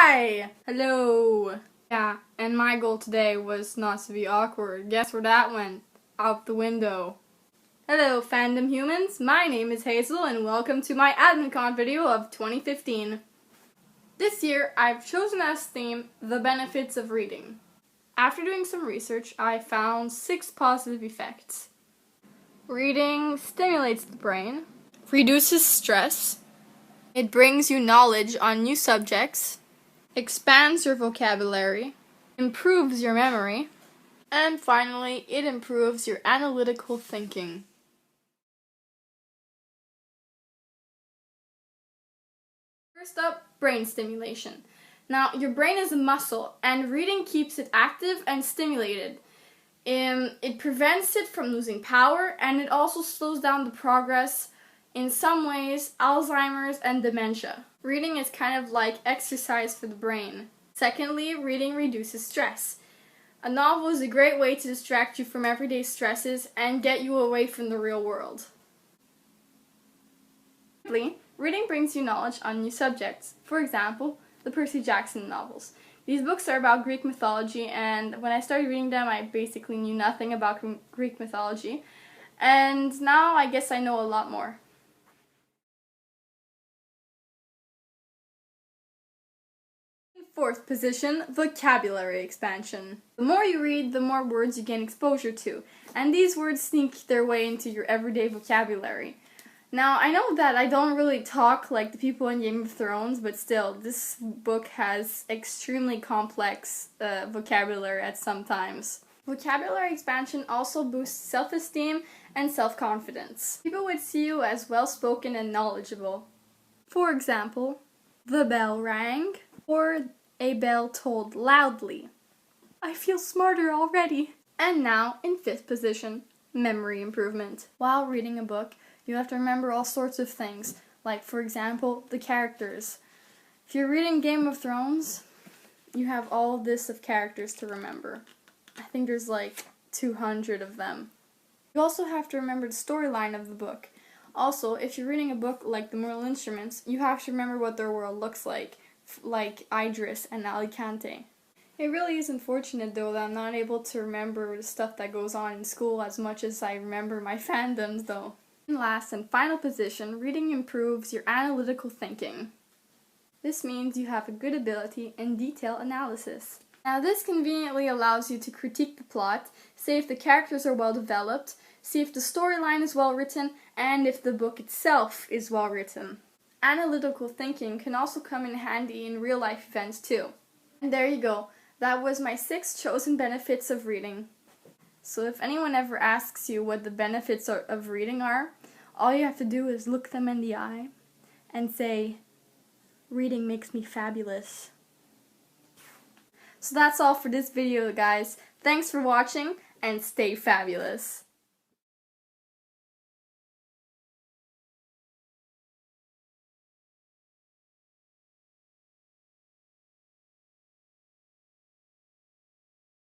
Hi! Hello! Yeah, and my goal today was not to be awkward. Guess where that went? Out the window. Hello, fandom humans. My name is Hazel, and welcome to my AdminCon video of 2015. This year, I've chosen as theme the benefits of reading. After doing some research, I found 6 positive effects. Reading stimulates the brain, reduces stress, it brings you knowledge on new subjects, expands your vocabulary, improves your memory, and finally, it improves your analytical thinking. First up, brain stimulation. Now, your brain is a muscle, and reading keeps it active and stimulated. It prevents it from losing power, and it also slows down the progress, in some ways, Alzheimer's and dementia. Reading is kind of like exercise for the brain. Secondly, reading reduces stress. A novel is a great way to distract you from everyday stresses and get you away from the real world. Thirdly, reading brings you knowledge on new subjects. For example, the Percy Jackson novels. These books are about Greek mythology, and when I started reading them, I basically knew nothing about Greek mythology. And now I guess I know a lot more. Fourth position, vocabulary expansion. The more you read, the more words you gain exposure to, and these words sneak their way into your everyday vocabulary. Now, I know that I don't really talk like the people in Game of Thrones, but still, this book has extremely complex vocabulary at some times. Vocabulary expansion also boosts self-esteem and self-confidence. People would see you as well-spoken and knowledgeable. For example, the bell rang, or a bell tolled loudly. I feel smarter already. And now, in fifth position, memory improvement. While reading a book, you have to remember all sorts of things, like, for example, the characters. If you're reading Game of Thrones, you have all this of characters to remember. I think there's like 200 of them. You also have to remember the storyline of the book. Also, if you're reading a book like The Mortal Instruments, you have to remember what their world looks like Idris and Alicante. It really is unfortunate, though, that I'm not able to remember the stuff that goes on in school as much as I remember my fandoms, though. In last and final position, reading improves your analytical thinking. This means you have a good ability in detail analysis. Now, this conveniently allows you to critique the plot, say if the characters are well developed, see if the storyline is well written, and if the book itself is well written. Analytical thinking can also come in handy in real-life events too. And there you go. That was my 6 chosen benefits of reading. So if anyone ever asks you what the benefits of reading are, all you have to do is look them in the eye and say, "Reading makes me fabulous." So that's all for this video, guys. Thanks for watching, and stay fabulous.